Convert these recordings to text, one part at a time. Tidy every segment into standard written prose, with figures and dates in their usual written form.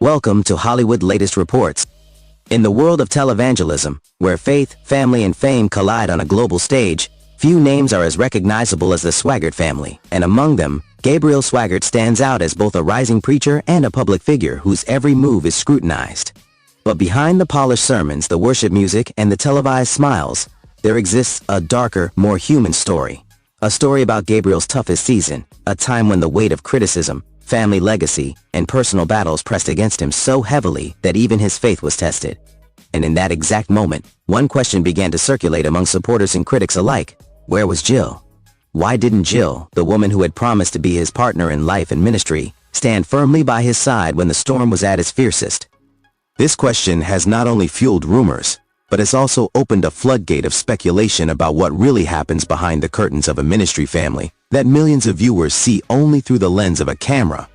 Welcome to Hollywood Latest Reports. In the world of televangelism, where faith, family, and fame collide on a global stage, few names are as recognizable as the Swaggart family, and among them, Gabriel Swaggart stands out as both a rising preacher and a public figure whose every move is scrutinized. But behind the polished sermons, the worship music, and the televised smiles, there exists a darker, more human story. A story about Gabriel's toughest season, a time when the weight of criticism, family legacy, and personal battles pressed against him so heavily that even his faith was tested. And in that exact moment, one question began to circulate among supporters and critics alike. Where was Jill? Why didn't Jill, the woman who had promised to be his partner in life and ministry, stand firmly by his side when the storm was at its fiercest? This question has not only fueled rumors, but has also opened a floodgate of speculation about what really happens behind the curtains of a ministry family that millions of viewers see only through the lens of a camera.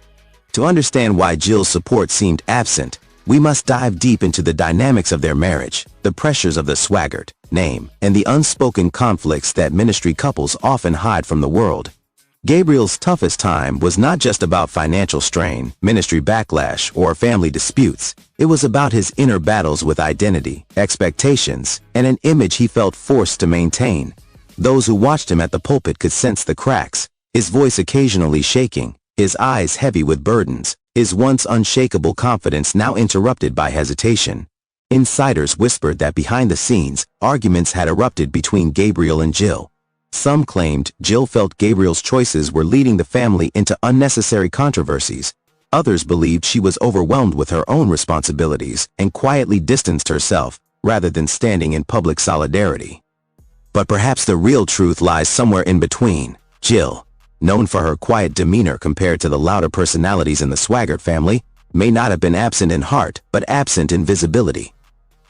To understand why Jill's support seemed absent, we must dive deep into the dynamics of their marriage, the pressures of the Swaggart name, and the unspoken conflicts that ministry couples often hide from the world. Gabriel's toughest time was not just about financial strain, ministry backlash, or family disputes. It was about his inner battles with identity, expectations, and an image he felt forced to maintain. Those who watched him at the pulpit could sense the cracks, his voice occasionally shaking, his eyes heavy with burdens, his once unshakable confidence now interrupted by hesitation. Insiders whispered that behind the scenes, arguments had erupted between Gabriel and Jill. Some claimed Jill felt Gabriel's choices were leading the family into unnecessary controversies. Others believed she was overwhelmed with her own responsibilities and quietly distanced herself, rather than standing in public solidarity. But perhaps the real truth lies somewhere in between. Jill, known for her quiet demeanor compared to the louder personalities in the Swaggart family, may not have been absent in heart, but absent in visibility.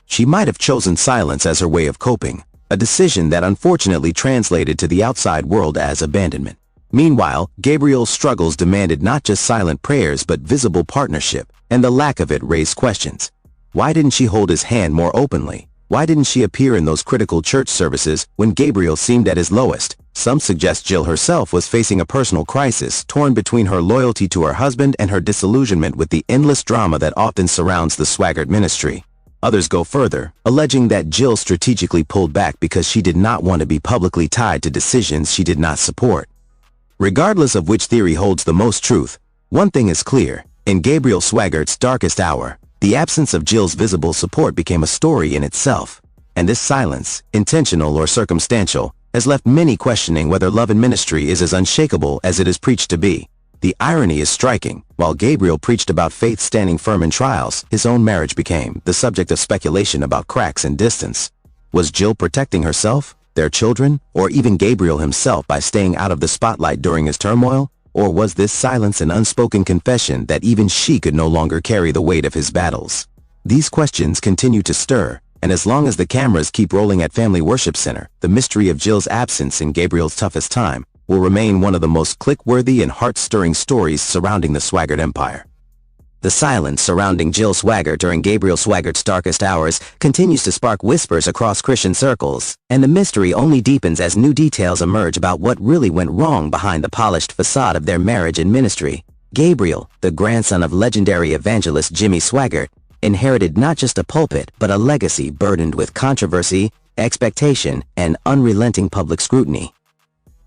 She might have chosen silence as her way of coping, a decision that unfortunately translated to the outside world as abandonment. Meanwhile, Gabriel's struggles demanded not just silent prayers but visible partnership, and the lack of it raised questions. Why didn't she hold his hand more openly? Why didn't she appear in those critical church services when Gabriel seemed at his lowest? Some suggest Jill herself was facing a personal crisis, torn between her loyalty to her husband and her disillusionment with the endless drama that often surrounds the Swaggart ministry. Others go further, alleging that Jill strategically pulled back because she did not want to be publicly tied to decisions she did not support. Regardless of which theory holds the most truth, one thing is clear: in Gabriel Swaggart's darkest hour, the absence of Jill's visible support became a story in itself. And this silence, intentional or circumstantial, has left many questioning whether love and ministry is as unshakable as it is preached to be. The irony is striking. While Gabriel preached about faith standing firm in trials, his own marriage became the subject of speculation about cracks and distance. Was Jill protecting herself, their children, or even Gabriel himself by staying out of the spotlight during his turmoil? Or was this silence an unspoken confession that even she could no longer carry the weight of his battles? These questions continue to stir, and as long as the cameras keep rolling at Family Worship Center, the mystery of Jill's absence in Gabriel's toughest time will remain one of the most click-worthy and heart-stirring stories surrounding the Swaggart empire. The silence surrounding Jill Swaggart during Gabriel Swaggart's darkest hours continues to spark whispers across Christian circles, and the mystery only deepens as new details emerge about what really went wrong behind the polished facade of their marriage and ministry. Gabriel, the grandson of legendary evangelist Jimmy Swaggart, inherited not just a pulpit but a legacy burdened with controversy, expectation, and unrelenting public scrutiny.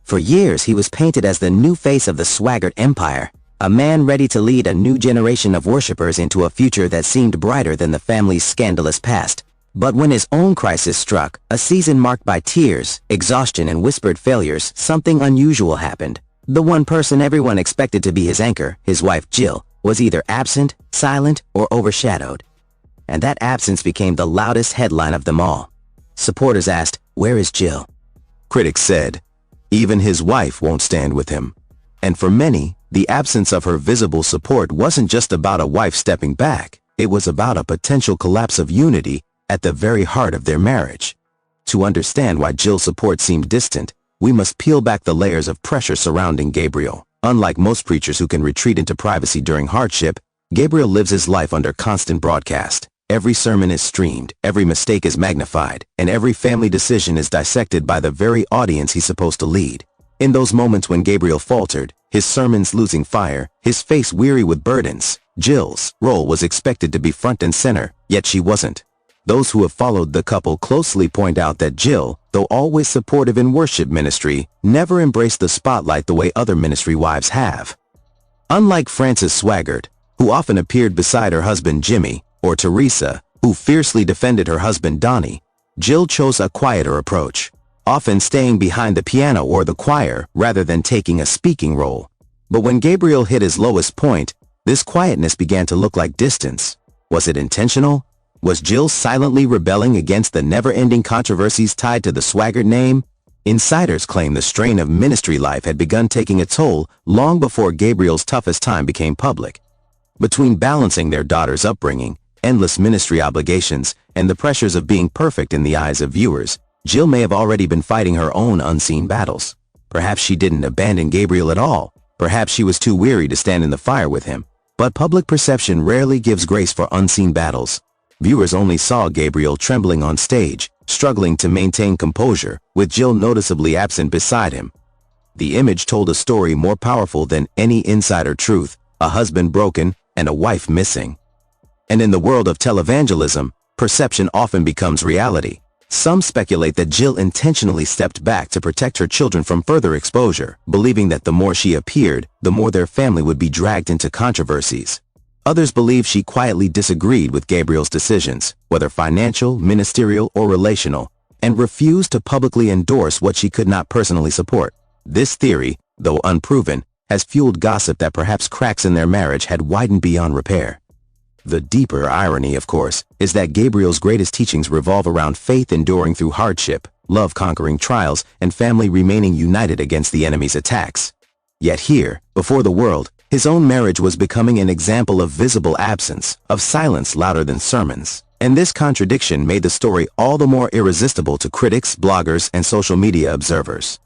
For years he was painted as the new face of the Swaggart empire, a man ready to lead a new generation of worshipers into a future that seemed brighter than the family's scandalous past. But when his own crisis struck, a season marked by tears, exhaustion, and whispered failures, something unusual happened. The one person everyone expected to be his anchor, his wife Jill, was either absent, silent, or overshadowed. And that absence became the loudest headline of them all. Supporters asked, "Where is Jill?" Critics said, "Even his wife won't stand with him." And for many, the absence of her visible support wasn't just about a wife stepping back. It was about a potential collapse of unity at the very heart of their marriage. To understand why Jill's support seemed distant, we must peel back the layers of pressure surrounding Gabriel. Unlike most preachers who can retreat into privacy during hardship, Gabriel lives his life under constant broadcast. Every sermon is streamed, every mistake is magnified, and every family decision is dissected by the very audience he's supposed to lead. In those moments when Gabriel faltered, his sermons losing fire, his face weary with burdens, Jill's role was expected to be front and center, yet she wasn't. Those who have followed the couple closely point out that Jill, though always supportive in worship ministry, never embraced the spotlight the way other ministry wives have. Unlike Frances Swaggart, who often appeared beside her husband Jimmy, or Teresa, who fiercely defended her husband Donnie, Jill chose a quieter approach, often staying behind the piano or the choir rather than taking a speaking role. But when Gabriel hit his lowest point, this quietness began to look like distance. Was it intentional? Was Jill silently rebelling against the never-ending controversies tied to the Swaggart name? Insiders claim the strain of ministry life had begun taking a toll long before Gabriel's toughest time became public. Between balancing their daughter's upbringing, endless ministry obligations, and the pressures of being perfect in the eyes of viewers, Jill may have already been fighting her own unseen battles. Perhaps she didn't abandon Gabriel at all. Perhaps she was too weary to stand in the fire with him. But public perception rarely gives grace for unseen battles. Viewers only saw Gabriel trembling on stage, struggling to maintain composure, with Jill noticeably absent beside him. The image told a story more powerful than any insider truth: a husband broken and a wife missing. And in the world of televangelism, perception often becomes reality. Some speculate that Jill intentionally stepped back to protect her children from further exposure, believing that the more she appeared, the more their family would be dragged into controversies. Others believe she quietly disagreed with Gabriel's decisions, whether financial, ministerial, or relational, and refused to publicly endorse what she could not personally support. This theory, though unproven, has fueled gossip that perhaps cracks in their marriage had widened beyond repair. The deeper irony, of course, is that Gabriel's greatest teachings revolve around faith enduring through hardship, love conquering trials, and family remaining united against the enemy's attacks. Yet here, before the world, his own marriage was becoming an example of visible absence, of silence louder than sermons. And this contradiction made the story all the more irresistible to critics, bloggers, and social media observers.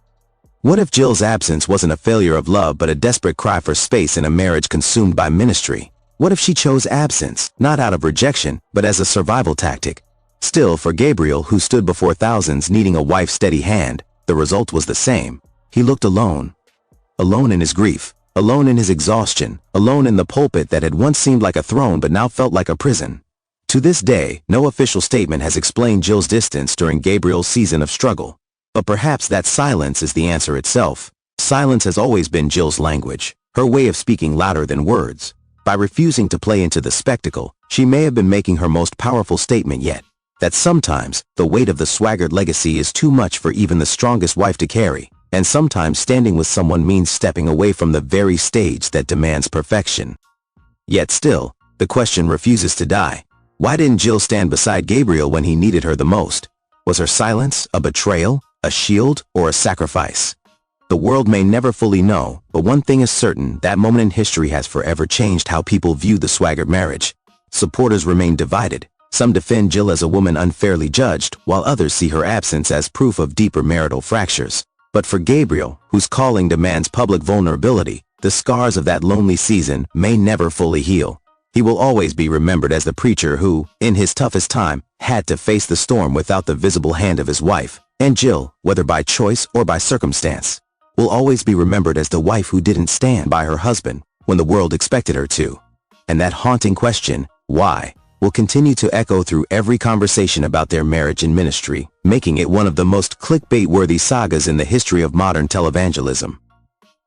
What if Jill's absence wasn't a failure of love but a desperate cry for space in a marriage consumed by ministry? What if she chose absence, not out of rejection, but as a survival tactic? Still, for Gabriel, who stood before thousands needing a wife's steady hand, the result was the same. He looked alone. Alone in his grief, alone in his exhaustion, alone in the pulpit that had once seemed like a throne but now felt like a prison. To this day, no official statement has explained Jill's distance during Gabriel's season of struggle. But perhaps that silence is the answer itself. Silence has always been Jill's language, her way of speaking louder than words. By refusing to play into the spectacle, she may have been making her most powerful statement yet, that sometimes the weight of the Swaggart legacy is too much for even the strongest wife to carry, and sometimes standing with someone means stepping away from the very stage that demands perfection. Yet still, the question refuses to die. Why didn't Jill stand beside Gabriel when he needed her the most? Was her silence a betrayal, a shield, or a sacrifice? The world may never fully know, but one thing is certain: that moment in history has forever changed how people view the Swaggart marriage. Supporters remain divided. Some defend Jill as a woman unfairly judged, while others see her absence as proof of deeper marital fractures. But for Gabriel, whose calling demands public vulnerability, the scars of that lonely season may never fully heal. He will always be remembered as the preacher who, in his toughest time, had to face the storm without the visible hand of his wife. And Jill, whether by choice or by circumstance, will always be remembered as the wife who didn't stand by her husband when the world expected her to. And that haunting question, why, will continue to echo through every conversation about their marriage and ministry, making it one of the most clickbait-worthy sagas in the history of modern televangelism.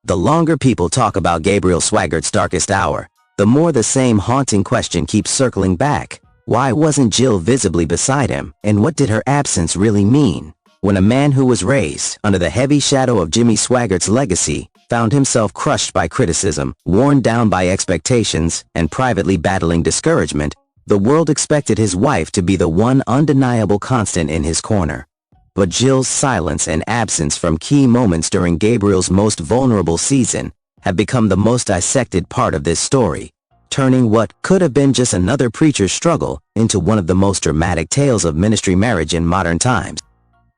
The longer people talk about Gabriel Swaggart's darkest hour, the more the same haunting question keeps circling back. Why wasn't Jill visibly beside him, and what did her absence really mean? When a man who was raised under the heavy shadow of Jimmy Swaggart's legacy found himself crushed by criticism, worn down by expectations, and privately battling discouragement, the world expected his wife to be the one undeniable constant in his corner. But Jill's silence and absence from key moments during Gabriel's most vulnerable season have become the most dissected part of this story, turning what could have been just another preacher's struggle into one of the most dramatic tales of ministry marriage in modern times.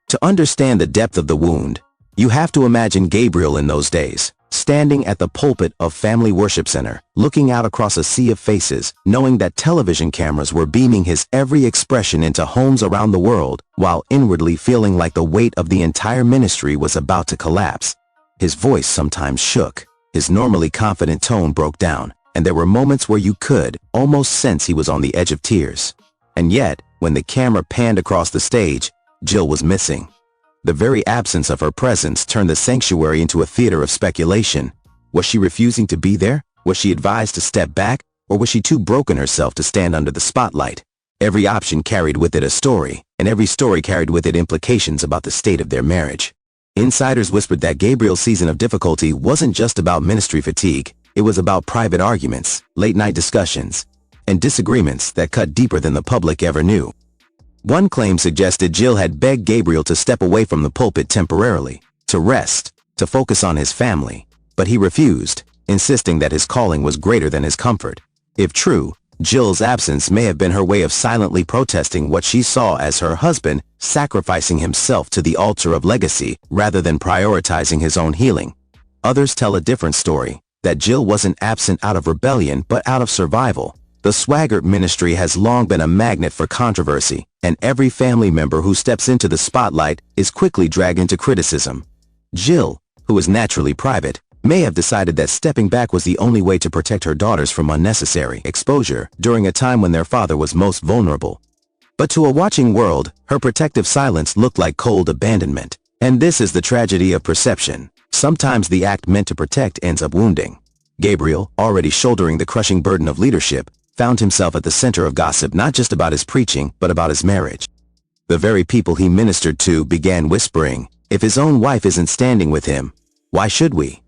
To understand the depth of the wound, you have to imagine Gabriel in those days, standing at the pulpit of Family Worship Center, looking out across a sea of faces, knowing that television cameras were beaming his every expression into homes around the world, while inwardly feeling like the weight of the entire ministry was about to collapse. His voice sometimes shook, his normally confident tone broke down, and there were moments where you could almost sense he was on the edge of tears. And yet, when the camera panned across the stage, Jill was missing. The very absence of her presence turned the sanctuary into a theater of speculation. Was she refusing to be there? Was she advised to step back? Or was she too broken herself to stand under the spotlight? Every option carried with it a story, and every story carried with it implications about the state of their marriage. Insiders whispered that Gabriel's season of difficulty wasn't just about ministry fatigue. It was about private arguments, late-night discussions, and disagreements that cut deeper than the public ever knew. One claim suggested Jill had begged Gabriel to step away from the pulpit temporarily, to rest, to focus on his family, but he refused, insisting that his calling was greater than his comfort. If true, Jill's absence may have been her way of silently protesting what she saw as her husband sacrificing himself to the altar of legacy rather than prioritizing his own healing. Others tell a different story, that Jill wasn't absent out of rebellion but out of survival. The Swaggart ministry has long been a magnet for controversy, and every family member who steps into the spotlight is quickly dragged into criticism. Jill, who is naturally private, may have decided that stepping back was the only way to protect her daughters from unnecessary exposure during a time when their father was most vulnerable. But to a watching world, her protective silence looked like cold abandonment. And this is the tragedy of perception. Sometimes the act meant to protect ends up wounding. Gabriel, already shouldering the crushing burden of leadership, found himself at the center of gossip not just about his preaching, but about his marriage. The very people he ministered to began whispering, "If his own wife isn't standing with him, why should we?"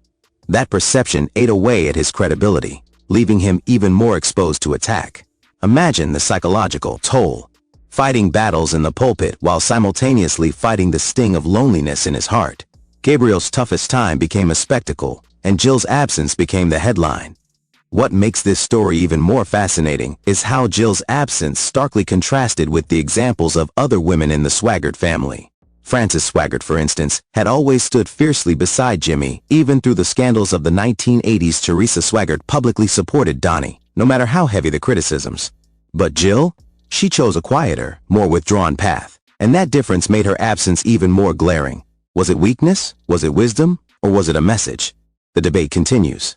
That perception ate away at his credibility, leaving him even more exposed to attack. Imagine the psychological toll. Fighting battles in the pulpit while simultaneously fighting the sting of loneliness in his heart. Gabriel's toughest time became a spectacle, and Jill's absence became the headline. What makes this story even more fascinating is how Jill's absence starkly contrasted with the examples of other women in the Swaggart family. Frances Swaggart, for instance, had always stood fiercely beside Jimmy. Even through the scandals of the 1980s, Teresa Swaggart publicly supported Donnie, no matter how heavy the criticisms. But Jill? She chose a quieter, more withdrawn path, and that difference made her absence even more glaring. Was it weakness? Was it wisdom? Or was it a message? The debate continues.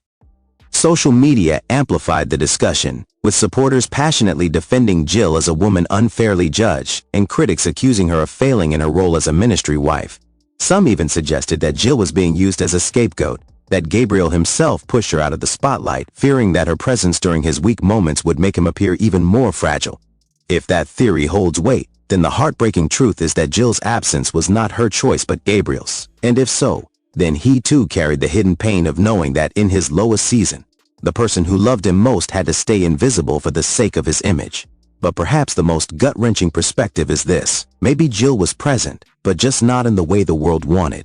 Social media amplified the discussion, with supporters passionately defending Jill as a woman unfairly judged, and critics accusing her of failing in her role as a ministry wife. Some even suggested that Jill was being used as a scapegoat, that Gabriel himself pushed her out of the spotlight, fearing that her presence during his weak moments would make him appear even more fragile. If that theory holds weight, then the heartbreaking truth is that Jill's absence was not her choice but Gabriel's. And if so, then he too carried the hidden pain of knowing that in his lowest season, the person who loved him most had to stay invisible for the sake of his image. But perhaps the most gut-wrenching perspective is this: maybe Jill was present, but just not in the way the world wanted.